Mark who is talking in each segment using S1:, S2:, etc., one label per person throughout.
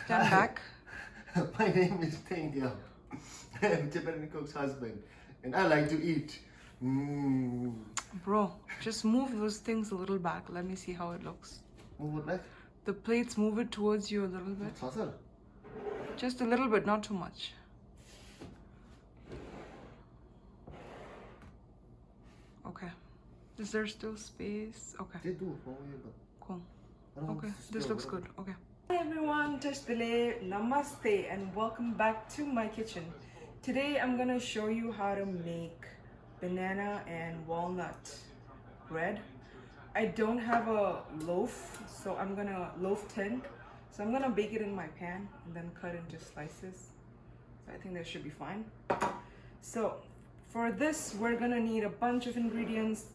S1: Stand back.
S2: My name is Tengyo. I am Tibetan cook's husband, and I like to eat.
S1: Bro, just move those things a little back. Let me see how it looks.
S2: Move it back.
S1: The plates, move it towards you a little bit.
S2: Salsa.
S1: Just a little bit, not too much. Okay. Is there still space? Okay.
S2: They do. Don't worry about
S1: Cool.
S2: I don't want
S1: Okay.
S2: to
S1: This
S2: spill,
S1: looks
S2: whatever.
S1: good. Okay. Hi everyone, Tashdale, Namaste, and welcome back to my kitchen. Today I'm gonna show you how to make banana and walnut bread. I don't have a loaf, so I'm gonna loaf tin. So I'm gonna bake it in my pan and then cut into slices. So I think that should be fine. So for this, we're gonna need a bunch of ingredients,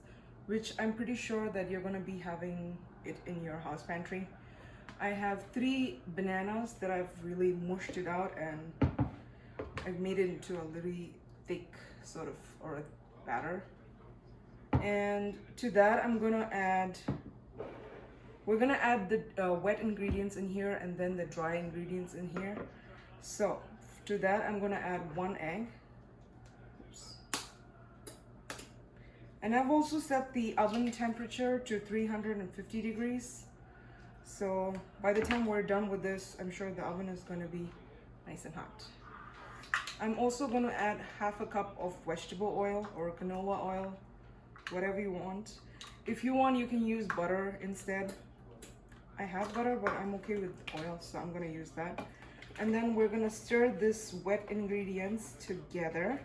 S1: which I'm pretty sure that you're gonna be having it in your house pantry. I have 3 bananas that I've really mushed it out and I've made it into a really thick sort of, or a batter. And to that we're gonna add the wet ingredients in here and then the dry ingredients in here. So to that I'm gonna add 1 egg. Oops. And I've also set the oven temperature to 350 degrees. So by the time we're done with this, I'm sure the oven is going to be nice and hot. I'm also going to add half a cup of vegetable oil or canola oil, whatever you want. If you want, you can use butter instead. I have butter, but I'm okay with oil, so I'm going to use that. And then we're going to stir this wet ingredients together.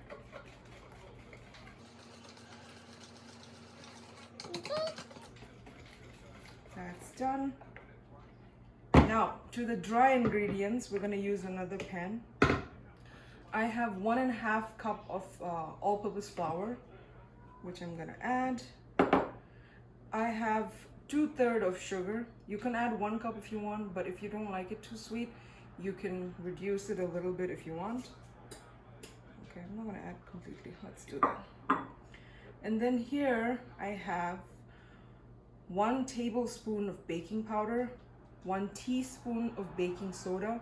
S1: That's done. Now, to the dry ingredients, we're going to use another pan. I have 1.5 cup of all-purpose flour, which I'm going to add. I have 2/3 of sugar. You can add 1 cup if you want, but if you don't like it too sweet, you can reduce it a little bit if you want. Okay, I'm not going to add completely. Let's do that. And then here I have 1 tablespoon of baking powder, 1 teaspoon of baking soda,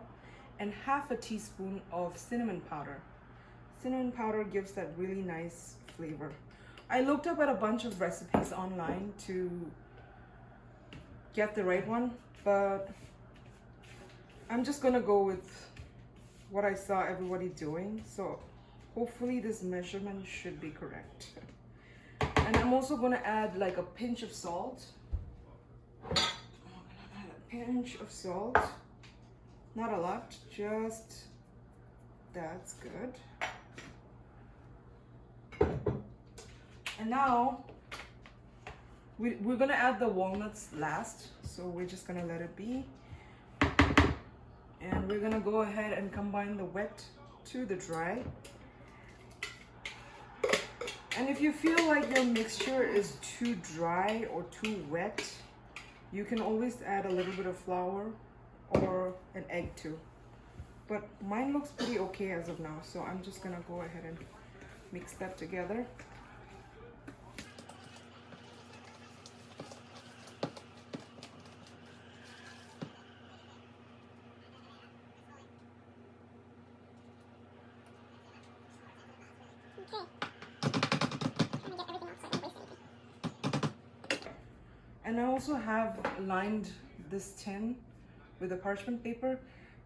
S1: and half a teaspoon of cinnamon powder. Cinnamon powder gives that really nice flavor. I looked up at a bunch of recipes online to get the right one, but I'm just gonna go with what I saw everybody doing. So hopefully this measurement should be correct. And I'm also gonna add like a pinch of salt. Pinch of salt, not a lot, just that's good. And now we're gonna add the walnuts last, so we're just gonna let it be, and we're gonna go ahead and combine the wet to the dry. And if you feel like your mixture is too dry or too wet, you can always add a little bit of flour or an egg too. But mine looks pretty okay as of now, so I'm just gonna go ahead and mix that together. And I also have lined this tin with a parchment paper.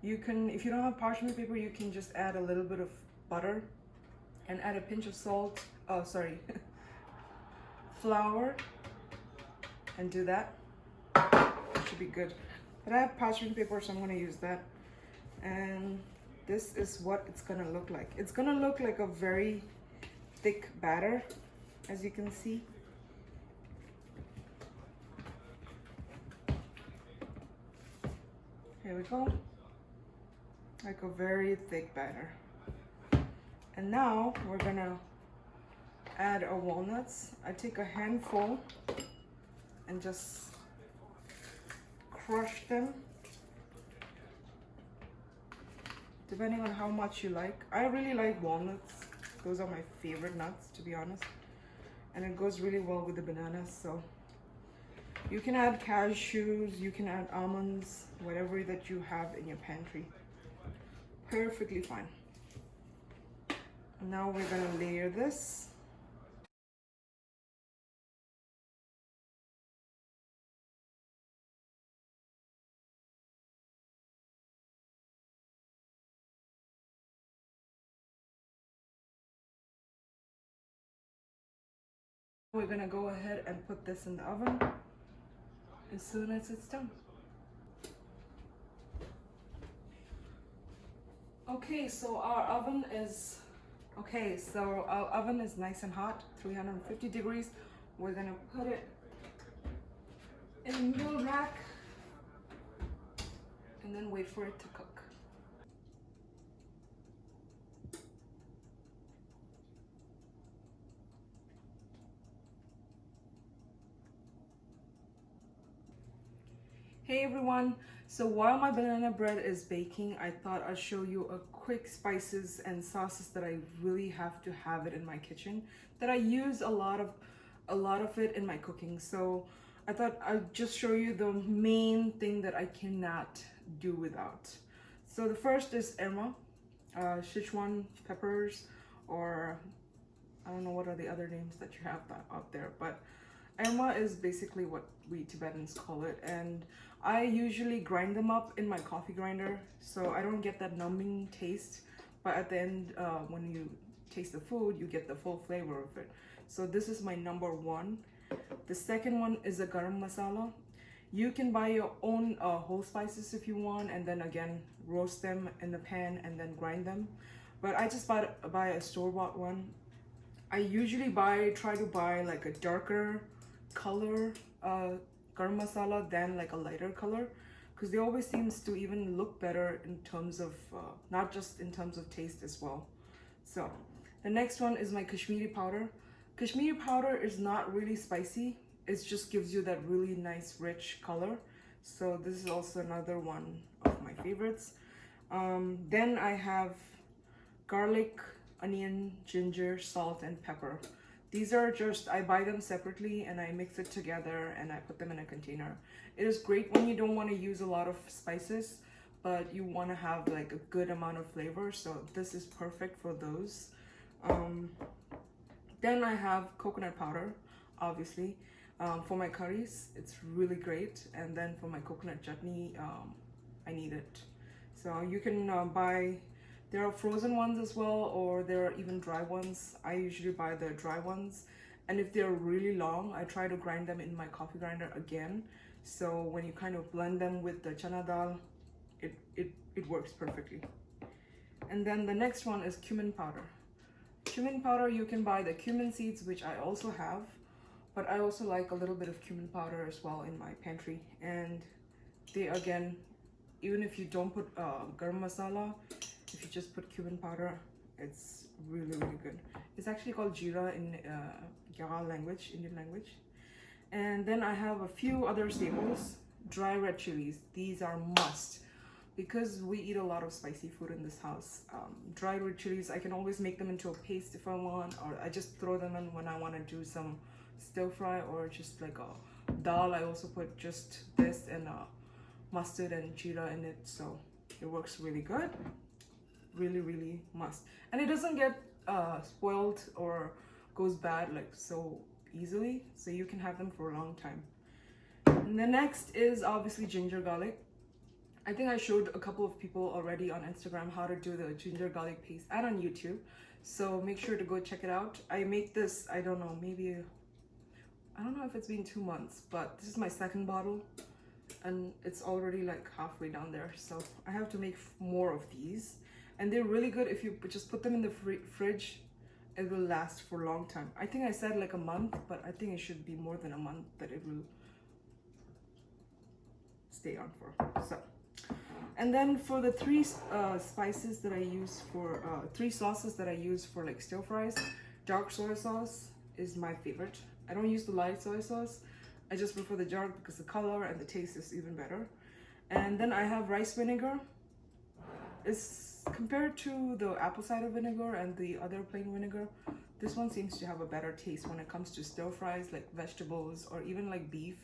S1: You can, if you don't have parchment paper, you can just add a little bit of butter and add a pinch of salt, flour, and do that. It should be good. But I have parchment paper, so I'm gonna use that. And this is what it's gonna look like. It's gonna look like a very thick batter, as you can see. Here we go, like a very thick batter. And now we're gonna add our walnuts. I take a handful and just crush them, depending on how much you like. I really like walnuts. Those are my favorite nuts, to be honest. And it goes really well with the bananas, so You can add cashews, you can add almonds, whatever that you have in your pantry. Perfectly fine. Now we're gonna layer this. We're gonna go ahead and put this in the oven as soon as it's done. Okay, so our oven is nice and hot, 350 degrees. We're gonna put it in the middle rack and then wait for it to cook. Hey everyone, so while my banana bread is baking, I thought I'd show you a quick spices and sauces that I really have to have it in my kitchen, that I use a lot of it in my cooking. So I thought I'd just show you the main thing that I cannot do without. So the first is erma, Sichuan peppers, or I don't know what are the other names that you have out there, but erma is basically what we Tibetans call it, and I usually grind them up in my coffee grinder, so I don't get that numbing taste, but at the end, when you taste the food, you get the full flavor of it. So this is my number one. The second one is a garam masala. You can buy your own whole spices if you want, and then again roast them in the pan and then grind them, but I just buy a store-bought one. I usually try to buy like a darker color garam masala than like a lighter color, because they always seems to even look better in terms of not just in terms of taste as well. So the next one is my Kashmiri powder. Kashmiri powder is not really spicy, it just gives you that really nice rich color. So this is also another one of my favorites. Then I have garlic, onion, ginger, salt, and pepper. These are just, I buy them separately and I mix it together and I put them in a container. It is great when you don't want to use a lot of spices, but you want to have like a good amount of flavor. So this is perfect for those. Then I have coconut powder, obviously. For my curries, it's really great. And then for my coconut chutney, I need it. So you can buy, there are frozen ones as well, or there are even dry ones. I usually buy the dry ones. And if they're really long, I try to grind them in my coffee grinder again. So when you kind of blend them with the chana dal, it works perfectly. And then the next one is cumin powder. Cumin powder, you can buy the cumin seeds, which I also have, but I also like a little bit of cumin powder as well in my pantry. And they, again, even if you don't put garam masala, if you just put cumin powder, it's really, really good. It's actually called jeera in Gyagal language, Indian language. And then I have a few other staples. Dry red chilies, these are must. Because we eat a lot of spicy food in this house, dry red chilies, I can always make them into a paste if I want, or I just throw them in when I want to do some stir fry or just like a dal. I also put just this and mustard and jeera in it, so it works really good. Really, really must. And it doesn't get spoiled or goes bad like so easily, so you can have them for a long time. And the next is obviously ginger garlic. I think I showed a couple of people already on Instagram how to do the ginger garlic paste and on YouTube. So make sure to go check it out. I make this, I don't know, maybe, I don't know if it's been 2 months, but this is my second bottle and it's already like halfway down there. So I have to make more of these. And they're really good if you just put them in the fridge. It will last for a long time. I think I said like a month, but I think it should be more than a month that it will stay on for. So. And then for the three spices that I use for, three sauces that I use for like stir fries, dark soy sauce is my favorite. I don't use the light soy sauce. I just prefer the dark because the color and the taste is even better. And then I have rice vinegar. It's compared to the apple cider vinegar and the other plain vinegar, this one seems to have a better taste when it comes to stir fries like vegetables or even like beef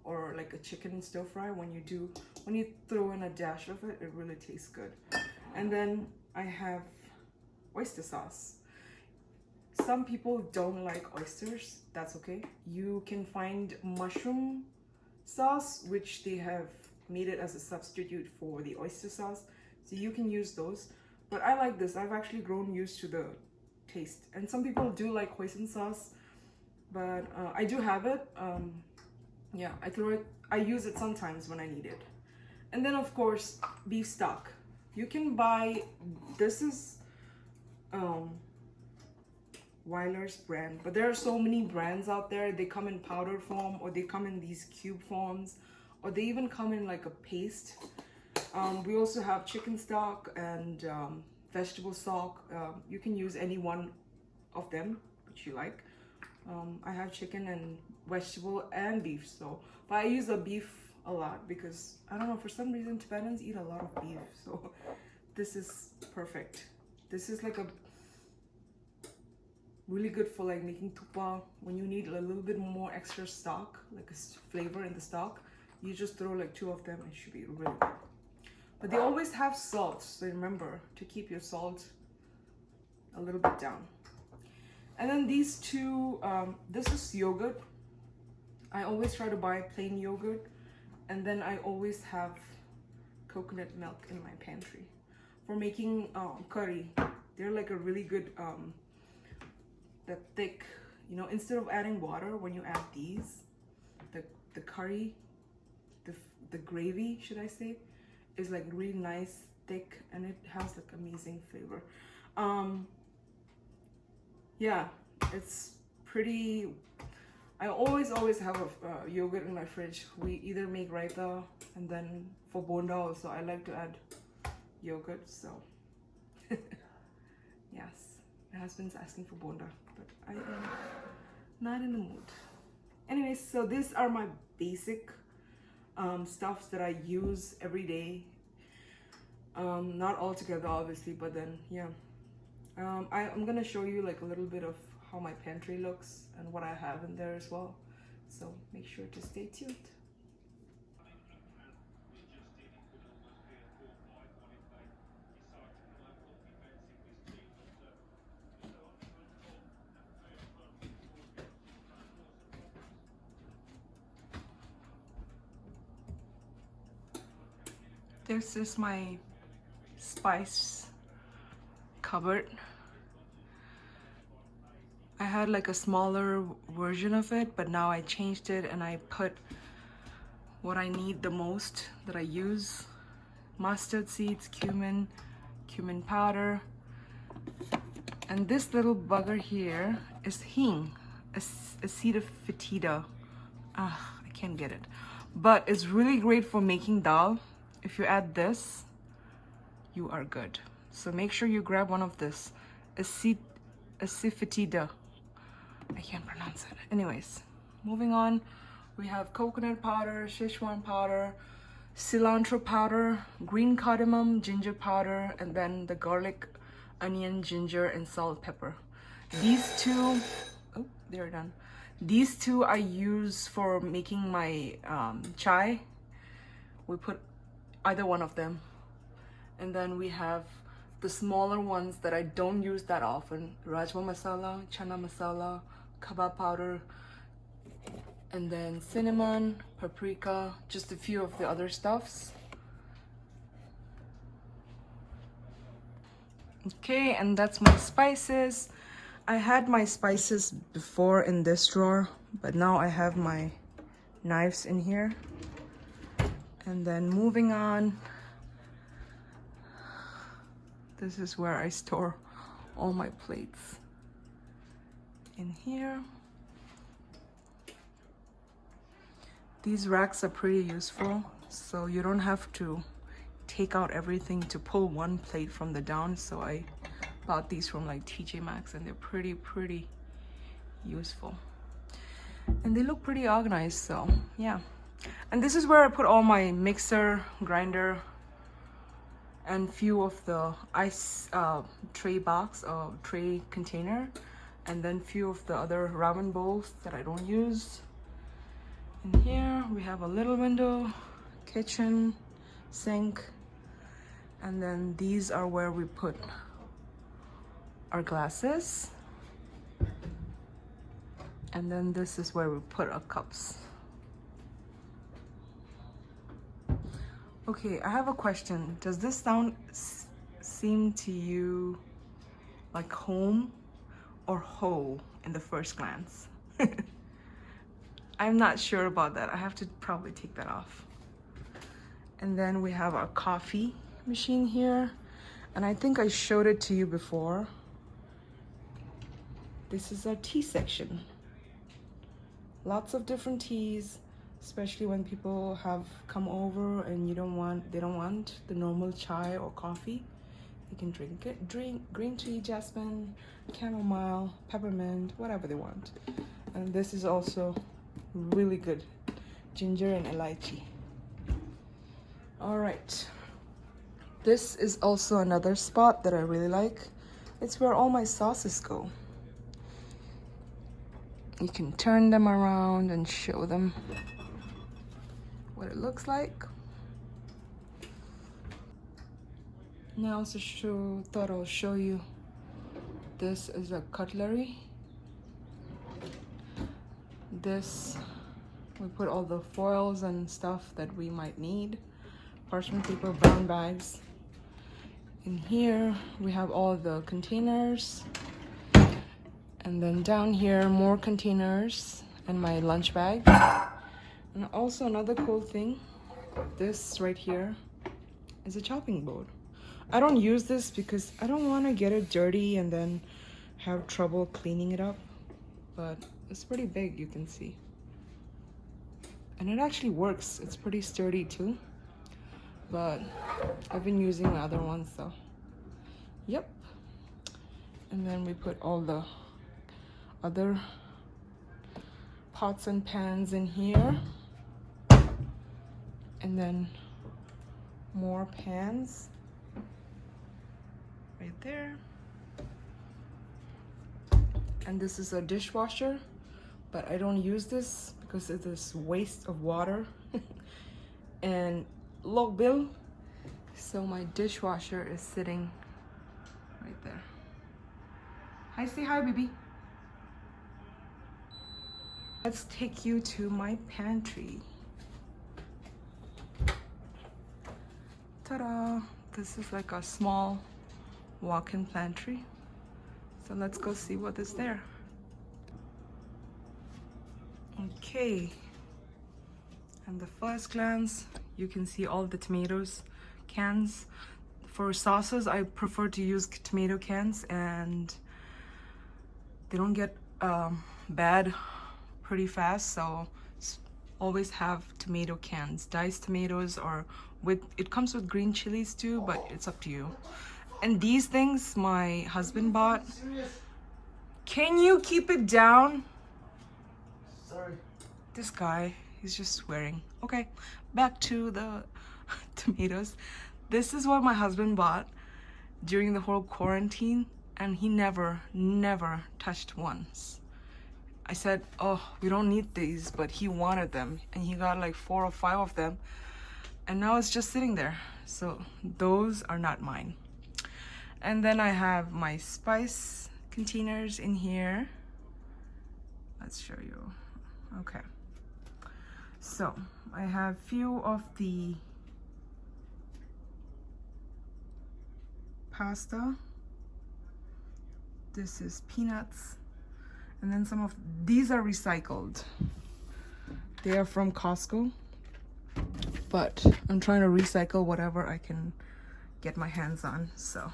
S1: or like a chicken stir fry, when you throw in a dash of it, it really tastes good. And then I have oyster sauce. Some people don't like oysters. That's okay. You can find mushroom sauce, which they have made it as a substitute for the oyster sauce, so you can use those. But I like this. I've actually grown used to the taste. And some people do like hoisin sauce, but I do have it. Yeah, I use it sometimes when I need it. And then of course, beef stock. You can buy, this is Weiler's brand, but there are so many brands out there. They come in powder form, or they come in these cube forms, or they even come in like a paste. We also have chicken stock and vegetable stock. You can use any one of them which you like. I have chicken and vegetable and beef, so but I use the beef a lot because I don't know, for some reason Tibetans eat a lot of beef, so this is perfect. This is like a really good for like making tupa when you need a little bit more extra stock, like a flavor in the stock. You just throw like 2 of them, it should be really good. But they always have salt, so remember to keep your salt a little bit down. And then these 2, this is yogurt. I always try to buy plain yogurt, and then I always have coconut milk in my pantry for making curry. They're like a really good the thick, you know, instead of adding water, when you add these, the curry, the gravy, should I say, is like really nice, thick, and it has like amazing flavor. Yeah, it's pretty. I always have a yogurt in my fridge. We either make raita, and then for bonda also I like to add yogurt, so yes, my husband's asking for bonda, but I am not in the mood. Anyways, so these are my basic stuffs that I use every day. Not all together obviously, but then yeah. I'm gonna show you like a little bit of how my pantry looks and what I have in there as well, so make sure to stay tuned. This is my spice cupboard. I had like a smaller version of it, but now I changed it and I put what I need the most that I use: mustard seeds, cumin powder, and this little bugger here is hing, a seed of fetida. I can't get it, but it's really great for making dal. If you add this, you are good. So make sure you grab one of this, acifetida. I can't pronounce it. Anyways, moving on, we have coconut powder, Szechuan powder, cilantro powder, green cardamom, ginger powder, and then the garlic, onion, ginger, and salt, pepper. These 2, oh, they're done. These 2 I use for making my chai. We put either one of them. And then we have the smaller ones that I don't use that often: rajma masala, chana masala, kebab powder, and then cinnamon, paprika, just a few of the other stuffs. Okay, and that's my spices. I had my spices before in this drawer, but now I have my knives in here. And then moving on, this is where I store all my plates, in here. These racks are pretty useful, so you don't have to take out everything to pull one plate from the down. So I bought these from like TJ Maxx, and they're pretty useful, and they look pretty organized, so yeah. And this is where I put all my mixer, grinder, and few of the ice tray box or tray container, and then few of the other ramen bowls that I don't use. In here we have a little window, kitchen, sink, and then these are where we put our glasses. And then this is where we put our cups. Okay, I have a question. Does this sound seem to you like home or hoe in the first glance? I'm not sure about that. I have to probably take that off. And then we have our coffee machine here. And I think I showed it to you before. This is our tea section. Lots of different teas, especially when people have come over and they don't want the normal chai or coffee. They can drink green tea, jasmine, chamomile, peppermint, whatever they want. And this is also really good, ginger and elaichi. All right, this is also another spot that I really like. It's where all my sauces go. You can turn them around and show them what it looks like. Now I also thought I'll show you. This is a cutlery. This, we put all the foils and stuff that we might need. Parchment paper, brown bags. In here we have all the containers. And then down here, more containers and my lunch bag. And also another cool thing, this right here is a chopping board. I don't use this because I don't want to get it dirty and then have trouble cleaning it up. But it's pretty big, you can see. And it actually works. It's pretty sturdy too. But I've been using my other ones, so. Yep. And then we put all the other pots and pans in here, and then more pans right there. And this is a dishwasher, but I don't use this because it is waste of water and low bill, so my dishwasher is sitting right there. Hi, say hi, baby. Let's take you to my pantry. Ta-da! This is like a small walk-in pantry. So let's go see what is there. Okay. And the first glance, you can see all the tomatoes cans. For sauces, I prefer to use tomato cans, and they don't get bad pretty fast, so always have tomato cans, diced tomatoes, or it comes with green chilies too, but it's up to you. And these things my husband bought. Can you keep it down?
S2: Sorry.
S1: This guy, he's just swearing. Okay, back to the tomatoes. This is what my husband bought during the whole quarantine, and he never touched once. I said, oh, we don't need these, but he wanted them, and he got like 4 or 5 of them, and now it's just sitting there. So those are not mine. And then I have my spice containers in here. Let's show you. Okay, so I have few of the pasta. This is peanuts. And then some of these are recycled. They are from Costco, but I'm trying to recycle whatever I can get my hands on, so.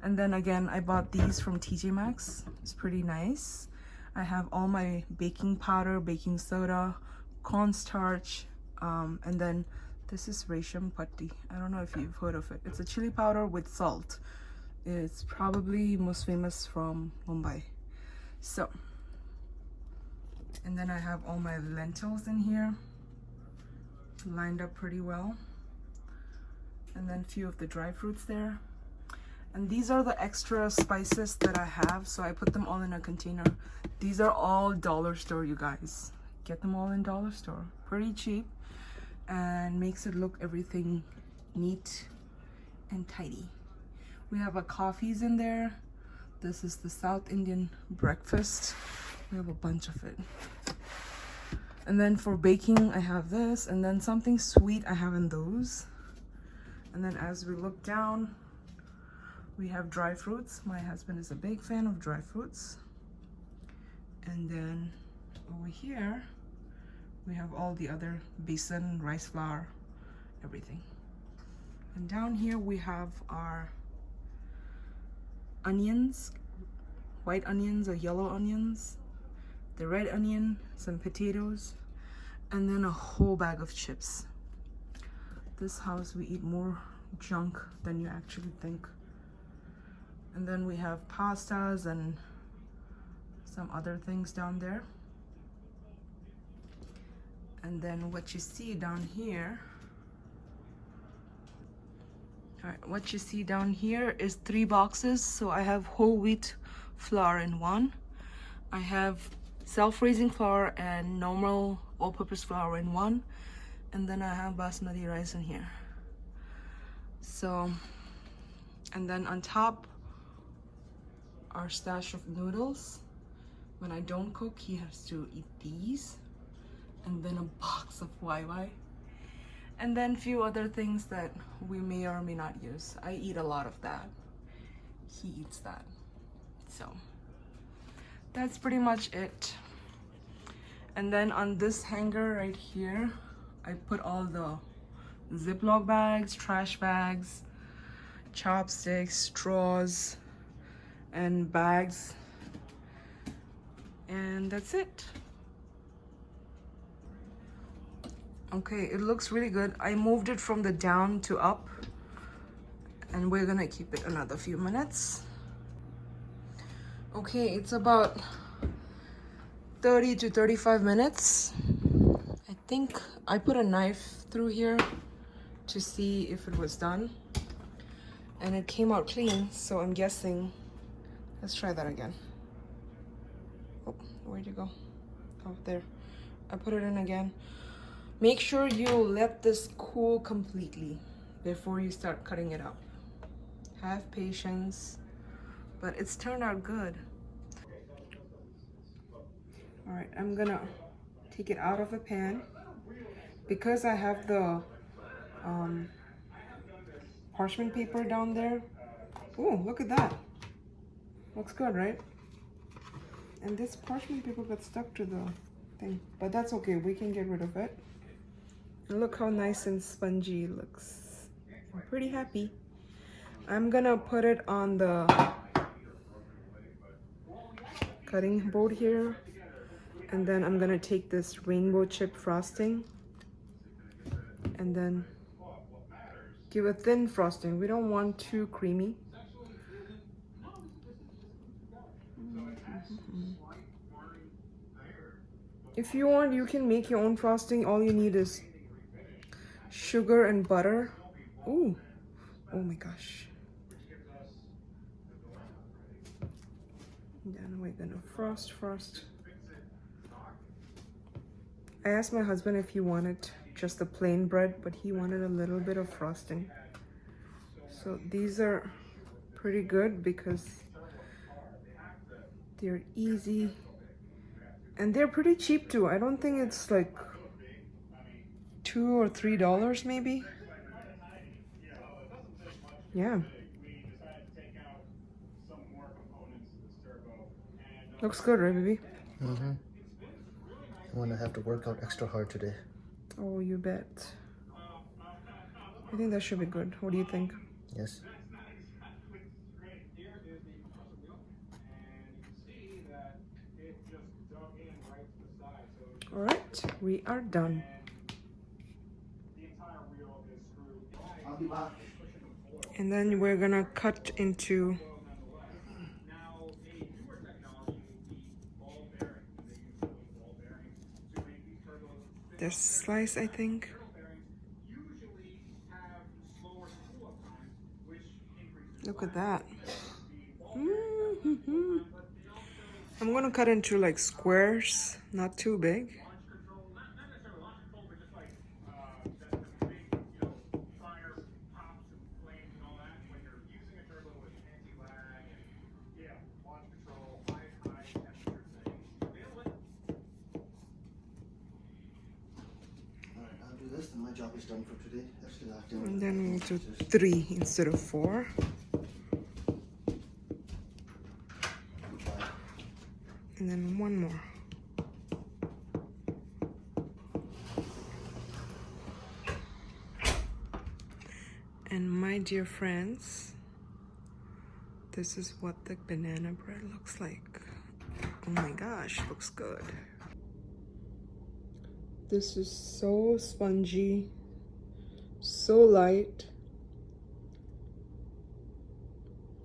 S1: And then again, I bought these from TJ Maxx. It's pretty nice. I have all my baking powder, baking soda, cornstarch, and then this is Resham Patti. I don't know if you've heard of it. It's a chili powder with salt. It's probably most famous from Mumbai. So, and then I have all my lentils in here, lined up pretty well. And then a few of the dry fruits there. And these are the extra spices that I have, so I put them all in a container. These are all dollar store, you guys. get them all in dollar store. Pretty cheap and makes it look everything neat and tidy. We have our coffees in there. This is the South Indian breakfast. We have a bunch of it. And then for baking, I have this, and then something sweet I have in those. And then as we look down, we have dry fruits. My husband is a big fan of dry fruits. And then over here, we have all the other besan, rice flour, everything. And down here we have our onions, white onions or yellow onions, the red onion, some potatoes, and then a whole bag of chips. This house, we eat more junk than you actually think. And then we have pastas and some other things down there. And then what you see down here, all right, what you see down here is 3 boxes. So I have whole wheat flour in one. I have self-raising flour and normal all-purpose flour in one. And then I have basmati rice in here. So, and then on top, our stash of noodles. When I don't cook, he has to eat these. And then a box of YY. And then a few other things that we may or may not use. I eat a lot of that. He eats that. So that's pretty much it. And then on this hanger right here, I put all the Ziploc bags, trash bags, chopsticks, straws, and bags. And that's it. Okay, it looks really good. I moved it from the down to up, and we're gonna keep it another few minutes. Okay, it's about 30 to 35 minutes. I think I put a knife through here to see if it was done, and it came out clean, so I'm guessing. Let's try that again. Oh, where'd you go? Oh, there. I put it in again. Make sure you let this cool completely before you start cutting it up. Have patience, but it's turned out good. All right, I'm gonna take it out of a pan. Because I have the parchment paper down there. Oh, look at that. Looks good, right? And this parchment paper got stuck to the thing, but that's okay. We can get rid of it. And look how nice and spongy it looks. I'm pretty happy. I'm gonna put it on the cutting board here. And then I'm gonna take this rainbow chip frosting and then give a thin frosting. We don't want too creamy. If you want, you can make your own frosting. All you need is sugar and butter. Ooh, oh my gosh. Then we're gonna frost. I asked my husband if he wanted just the plain bread, but he wanted a little bit of frosting. So these are pretty good because they're easy and they're pretty cheap too. I don't think it's like $2 or $3 maybe. Yeah. Looks good, right, baby?
S2: Mm-hmm. I'm gonna have to work out extra hard today.
S1: Oh, you bet. I think that should be good. What do you think?
S2: Yes.
S1: All right, we are done.
S2: I'll be back.
S1: And then we're gonna cut into this slice, I think. Look at that. I'm gonna cut into like squares, not too big.
S2: this, then my job is done for today. That's the last day.
S1: And then we'll do 3 instead of 4. And then 1 more. And my dear friends, this is what the banana bread looks like. Oh my gosh, looks good. This is so spongy, so light.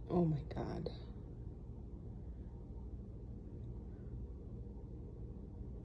S1: Oh my God.